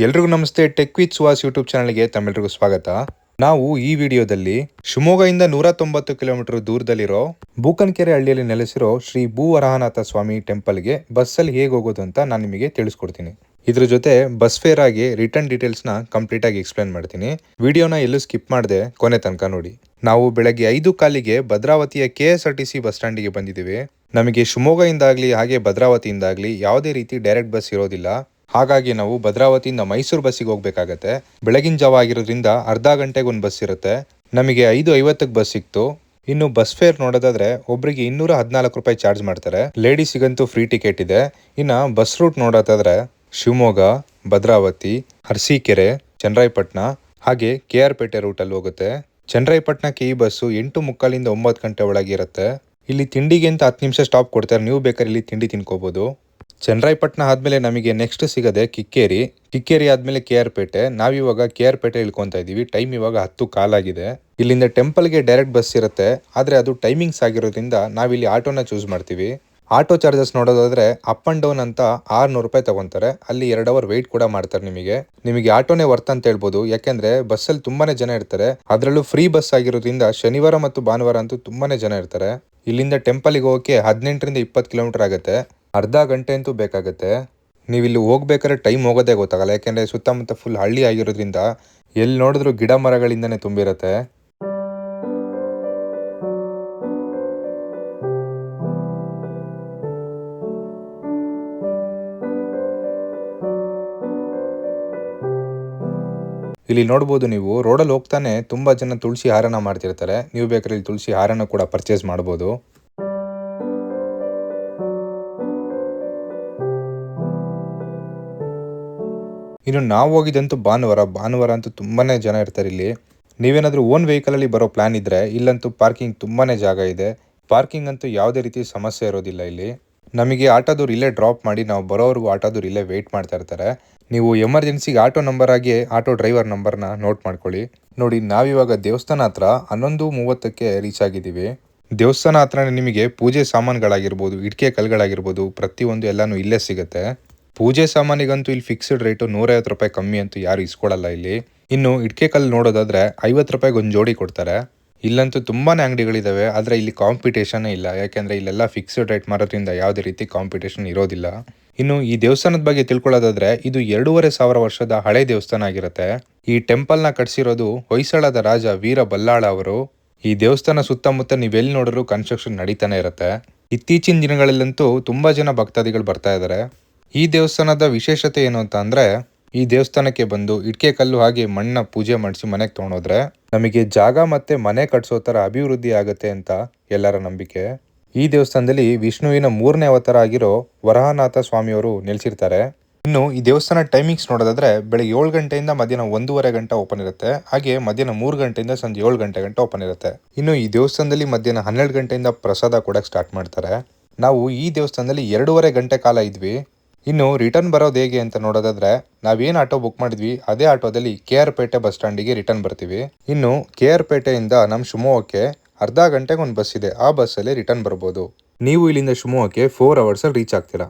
ಎಲ್ರಿಗೂ ನಮಸ್ತೆ. Tech with Suhas YouTube ಚಾನಲ್ಗೆ ತಮ್ಮೆಲ್ಲರಿಗೂ ಸ್ವಾಗತ. ನಾವು ಈ ವಿಡಿಯೋದಲ್ಲಿ ಶಿವಮೊಗ್ಗದಿಂದ 190 ಕಿಲೋಮೀಟರ್ ದೂರದಲ್ಲಿರೋ ಬೂಕನಕೆರೆ ಹಳ್ಳಿಯಲ್ಲಿ ನೆಲೆಸಿರೋ ಶ್ರೀ ಭೂ ವರಾಹನಾಥ ಸ್ವಾಮಿ ಟೆಂಪಲ್ಗೆ ಬಸ್ಸಲ್ಲಿ ಹೇಗೆ ಹೋಗೋದು ಅಂತ ನಾನು ನಿಮಗೆ ತಿಳಿಸ್ಕೊಡ್ತೀನಿ. ಇದ್ರ ಜೊತೆ ಬಸ್ ಫೇರ್ ಆಗಿ ರಿಟರ್ನ್ ಡೀಟೇಲ್ಸ್ನ ಕಂಪ್ಲೀಟ್ ಆಗಿ ಎಕ್ಸ್ಪ್ಲೇನ್ ಮಾಡ್ತೀನಿ. ವಿಡಿಯೋನ ಎಲ್ಲೂ ಸ್ಕಿಪ್ ಮಾಡದೆ ಕೊನೆ ತನಕ ನೋಡಿ. ನಾವು ಬೆಳಗ್ಗೆ 5:15ಗೆ ಭದ್ರಾವತಿಯ KSRTC ಬಸ್ ಸ್ಟ್ಯಾಂಡಿಗೆ ಬಂದಿದ್ದೀವಿ. ನಮಗೆ ಶಿವಮೊಗ್ಗದಿಂದಾಗ್ಲಿ ಹಾಗೆ ಭದ್ರಾವತಿಯಿಂದಾಗ್ಲಿ ಯಾವುದೇ ರೀತಿ ಡೈರೆಕ್ಟ್ ಬಸ್ ಇರೋದಿಲ್ಲ. ಹಾಗಾಗಿ ನಾವು ಭದ್ರಾವತಿಯಿಂದ ಮೈಸೂರು ಬಸ್ಸಿಗೆ ಹೋಗ್ಬೇಕಾಗತ್ತೆ. ಬೆಳಗಿನ ಜಾವ ಆಗಿರೋದ್ರಿಂದ ಅರ್ಧ ಗಂಟೆಗೆ ಒಂದು ಬಸ್ ಇರುತ್ತೆ. ನಮಗೆ 5:50ಕ್ಕೆ ಬಸ್ ಸಿಕ್ತು. ಇನ್ನು ಬಸ್ ಫೇರ್ ನೋಡೋದಾದ್ರೆ ಒಬ್ಬರಿಗೆ 214 ರೂಪಾಯಿ ಚಾರ್ಜ್ ಮಾಡ್ತಾರೆ. ಲೇಡೀಸಿಗಂತೂ ಫ್ರೀ ಟಿಕೆಟ್ ಇದೆ. ಇನ್ನು ಬಸ್ ರೂಟ್ ನೋಡೋದಾದ್ರೆ ಶಿವಮೊಗ್ಗ, ಭದ್ರಾವತಿ, ಅರಸೀಕೆರೆ, ಚನ್ನರಾಯಪಟ್ಟಣ ಹಾಗೆ KR ಪೇಟೆ ರೂಟಲ್ಲಿ ಹೋಗುತ್ತೆ. ಚನ್ನರಾಯಪಟ್ಟಣಕ್ಕೆ ಈ ಬಸ್ಸು 8:45 9 ಗಂಟೆ ಒಳಗೆ ಇರುತ್ತೆ. ಇಲ್ಲಿ ತಿಂಡಿಗೆ ಅಂತ 10 ನಿಮಿಷ ಸ್ಟಾಪ್ ಕೊಡ್ತಾರೆ. ನೀವು ಬೇಕಾದ್ರೆ ಇಲ್ಲಿ ತಿಂಡಿ ತಿನ್ಕೋಬಹುದು. ಚನ್ನರಾಯಪಟ್ಟಣ ಆದ್ಮೇಲೆ ನಮಗೆ ನೆಕ್ಸ್ಟ್ ಸಿಗದೆ ಕಿಕ್ಕೇರಿ ಆದ್ಮೇಲೆ KR ಪೇಟೆ. ನಾವಿವಾಗ KR ಪೇಟೆ ಇಳ್ಕೊಂತ ಇದೀವಿ. ಟೈಮ್ ಇವಾಗ 10:15 ಆಗಿದೆ. ಇಲ್ಲಿಂದ ಟೆಂಪಲ್ಗೆ ಡೈರೆಕ್ಟ್ ಬಸ್ ಇರುತ್ತೆ, ಆದ್ರೆ ಅದು ಟೈಮಿಂಗ್ಸ್ ಆಗಿರೋದ್ರಿಂದ ನಾವಿಲ್ಲಿ ಆಟೋನ ಚೂಸ್ ಮಾಡ್ತೀವಿ. ಆಟೋ ಚಾರ್ಜಸ್ ನೋಡೋದಾದ್ರೆ ಅಪ್ ಅಂಡ್ ಡೌನ್ ಅಂತ 600 ರೂಪಾಯಿ ತಗೊಂತಾರೆ. ಅಲ್ಲಿ 2 ಅವರ್ ವೆಯ್ಟ್ ಕೂಡ ಮಾಡ್ತಾರೆ. ನಿಮಗೆ ಆಟೋನೇ ವರ್ತ್ ಅಂತ ಹೇಳ್ಬೋದು. ಯಾಕೆಂದ್ರೆ ಬಸ್ಸಲ್ಲಿ ತುಂಬಾನೇ ಜನ ಇರ್ತಾರೆ. ಅದರಲ್ಲೂ ಫ್ರೀ ಬಸ್ ಆಗಿರೋದ್ರಿಂದ ಶನಿವಾರ ಮತ್ತು ಭಾನುವಾರ ಅಂತೂ ತುಂಬಾನೇ ಜನ ಇರ್ತಾರೆ. ಇಲ್ಲಿಂದ ಟೆಂಪಲ್ಗೆ ಹೋಗೋಕೆ 18ರಿಂದ 20 ಕಿಲೋಮೀಟರ್ ಆಗುತ್ತೆ. ಅರ್ಧ ಗಂಟೆ ಅಂತೂ ಬೇಕಾಗುತ್ತೆ. ನೀವು ಇಲ್ಲಿ ಹೋಗ್ಬೇಕಾದ್ರೆ ಟೈಮ್ ಹೋಗೋದೇ ಗೊತ್ತಾಗಲ್ಲ. ಯಾಕೆಂದ್ರೆ ಸುತ್ತಮುತ್ತ ಫುಲ್ ಹಳ್ಳಿ ಆಗಿರೋದ್ರಿಂದ ಎಲ್ಲಿ ನೋಡಿದ್ರು ಗಿಡ ಮರಗಳಿಂದನೇ ತುಂಬಿರುತ್ತೆ. ಇಲ್ಲಿ ನೋಡ್ಬೋದು, ನೀವು ರೋಡಲ್ಲಿ ಹೋಗ್ತಾನೆ ತುಂಬಾ ಜನ ತುಳಸಿ ಹಾರನ ಮಾಡ್ತಿರ್ತಾರೆ. ನೀವು ಬೇಕಾದ್ರೆ ಇಲ್ಲಿ ತುಳಸಿ ಹಾರನ ಕೂಡ ಪರ್ಚೇಸ್ ಮಾಡ್ಬೋದು. ಇನ್ನು ನಾವು ಹೋಗಿದ್ದಂತೂ ಭಾನುವಾರ ಅಂತೂ ತುಂಬಾನೇ ಜನ ಇರ್ತಾರೆ ಇಲ್ಲಿ. ನೀವೇನಾದ್ರೂ ಓನ್ ವೆಹಿಕಲ್ ಅಲ್ಲಿ ಬರೋ ಪ್ಲಾನ್ ಇದ್ರೆ ಇಲ್ಲಂತೂ ಪಾರ್ಕಿಂಗ್ ತುಂಬಾನೇ ಜಾಗ ಇದೆ. ಪಾರ್ಕಿಂಗ್ ಅಂತೂ ಯಾವುದೇ ರೀತಿ ಸಮಸ್ಯೆ ಇರೋದಿಲ್ಲ ಇಲ್ಲಿ. ನಮಗೆ ಆಟೋದವ್ರು ಇಲ್ಲೇ ಡ್ರಾಪ್ ಮಾಡಿ ನಾವು ಬರೋವರೆಗೂ ಆಟೋದವ್ರು ಇಲ್ಲೇ ವೆಯ್ಟ್ ಮಾಡ್ತಾ ಇರ್ತಾರೆ. ನೀವು ಎಮರ್ಜೆನ್ಸಿಗೆ ಆಟೋ ನಂಬರ್ ಆಗಿ ಆಟೋ ಡ್ರೈವರ್ ನಂಬರ್ನ ನೋಟ್ ಮಾಡ್ಕೊಳ್ಳಿ. ನೋಡಿ, ನಾವಿವಾಗ ದೇವಸ್ಥಾನ ಹತ್ರ 11:30ಕ್ಕೆ ರೀಚ್ ಆಗಿದ್ದೀವಿ. ದೇವಸ್ಥಾನ ಹತ್ರನೇ ನಿಮಗೆ ಪೂಜೆ ಸಾಮಾನುಗಳಾಗಿರ್ಬೋದು, ಇಟ್ಕೆ ಕಲ್ಗಳಾಗಿರ್ಬೋದು, ಪ್ರತಿಯೊಂದು ಎಲ್ಲಾನು ಇಲ್ಲೇ ಸಿಗುತ್ತೆ. ಪೂಜೆ ಸಾಮಾನಿಗಂತೂ ಇಲ್ಲಿ ಫಿಕ್ಸ್ಡ್ ರೇಟು 150 ರೂಪಾಯಿ ಕಮ್ಮಿ ಅಂತೂ ಯಾರು ಇಸ್ಕೊಳ್ಳಲ್ಲ ಇಲ್ಲಿ. ಇನ್ನು ಇಟ್ಕೆ ಕಲ್ಲು ನೋಡೋದಾದ್ರೆ 50 ರೂಪಾಯಿಗೆ ಒಂದು ಜೋಡಿ ಕೊಡ್ತಾರೆ. ಇಲ್ಲಂತೂ ತುಂಬಾನೇ ಅಂಗಡಿಗಳಿದಾವೆ, ಆದ್ರೆ ಇಲ್ಲಿ ಕಾಂಪಿಟೇಷನ್ ಇಲ್ಲ. ಯಾಕೆಂದ್ರೆ ಇಲ್ಲೆಲ್ಲ ಫಿಕ್ಸ್ಡ್ ರೇಟ್ ಮಾರೋದ್ರಿಂದ ಯಾವುದೇ ರೀತಿ ಕಾಂಪಿಟೇಷನ್ ಇರೋದಿಲ್ಲ. ಇನ್ನು ಈ ದೇವಸ್ಥಾನದ ಬಗ್ಗೆ ತಿಳ್ಕೊಳ್ಳೋದಾದ್ರೆ ಇದು 2500 ವರ್ಷದ ಹಳೆ ದೇವಸ್ಥಾನ ಆಗಿರುತ್ತೆ. ಈ ಟೆಂಪಲ್ ನ ಕಟ್ಸಿರೋದು ಹೊಯ್ಸಳದ ರಾಜ ವೀರ ಬಲ್ಲಾಳ ಅವರು. ಈ ದೇವಸ್ಥಾನ ಸುತ್ತಮುತ್ತ ನೀವೆಲ್ಲಿ ನೋಡಿದ್ರು ಕನ್ಸ್ಟ್ರಕ್ಷನ್ ನಡೀತಾನೆ ಇರುತ್ತೆ. ಇತ್ತೀಚಿನ ದಿನಗಳಲ್ಲಂತೂ ತುಂಬಾ ಜನ ಭಕ್ತಾದಿಗಳು ಬರ್ತಾ ಇದ್ದಾರೆ. ಈ ದೇವಸ್ಥಾನದ ವಿಶೇಷತೆ ಏನು ಅಂತ ಅಂದ್ರೆ, ಈ ದೇವಸ್ಥಾನಕ್ಕೆ ಬಂದು ಇಟ್ಕೆ ಕಲ್ಲು ಹಾಗೆ ಮಣ್ಣ ಪೂಜೆ ಮಾಡಿಸಿ ಮನೆಗೆ ತಗೊಂಡೋದ್ರೆ ನಮಗೆ ಜಾಗ ಮತ್ತೆ ಮನೆ ಕಟ್ಸೋ ತರ ಅಭಿವೃದ್ಧಿ ಆಗುತ್ತೆ ಅಂತ ಎಲ್ಲರ ನಂಬಿಕೆ. ಈ ದೇವಸ್ಥಾನದಲ್ಲಿ ವಿಷ್ಣುವಿನ 3ನೇ ಅವತಾರ ಆಗಿರೋ ವರಾಹನಾಥ ಸ್ವಾಮಿಯವರು ನೆಲೆಸಿರ್ತಾರೆ. ಇನ್ನು ಈ ದೇವಸ್ಥಾನ ಟೈಮಿಂಗ್ಸ್ ನೋಡೋದಾದ್ರೆ ಬೆಳಗ್ಗೆ 7 ಗಂಟೆಯಿಂದ ಮಧ್ಯಾಹ್ನ 1:30 ಗಂಟೆ ಓಪನ್ ಇರುತ್ತೆ. ಹಾಗೆ ಮಧ್ಯಾಹ್ನ 3 ಗಂಟೆಯಿಂದ ಸಂಜೆ 7 ಗಂಟೆ ಓಪನ್ ಇರುತ್ತೆ. ಇನ್ನು ಈ ದೇವಸ್ಥಾನದಲ್ಲಿ ಮಧ್ಯಾಹ್ನ 12 ಗಂಟೆಯಿಂದ ಪ್ರಸಾದ ಕೊಡಕ್ಕೆ ಸ್ಟಾರ್ಟ್ ಮಾಡ್ತಾರೆ. ನಾವು ಈ ದೇವಸ್ಥಾನದಲ್ಲಿ 2.5 ಗಂಟೆ ಕಾಲ ಇದ್ವಿ. ಇನ್ನು ರಿಟರ್ನ್ ಬರೋದು ಹೇಗೆ ಅಂತ ನೋಡೋದಾದ್ರೆ ನಾವೇನು ಆಟೋ ಬುಕ್ ಮಾಡಿದ್ವಿ ಅದೇ ಆಟೋದಲ್ಲಿ KR ಪೇಟೆ ಬಸ್ ಸ್ಟ್ಯಾಂಡಿಗೆ ರಿಟರ್ನ್ ಬರ್ತೀವಿ. ಇನ್ನು KR ಪೇಟೆಯಿಂದ ನಮ್ಮ ಶಿವಮೊಗ್ಗಕ್ಕೆ ಅರ್ಧ ಗಂಟೆಗೆ ಒಂದು ಬಸ್ ಇದೆ. ಆ ಬಸ್ಸಲ್ಲಿ ರಿಟರ್ನ್ ಬರ್ಬೋದು. ನೀವು ಇಲ್ಲಿಂದ ಶಿವಮೊಗ್ಗಕ್ಕೆ 4 ಅವರ್ಸಲ್ಲಿ ರೀಚ್ ಆಗ್ತೀರಾ.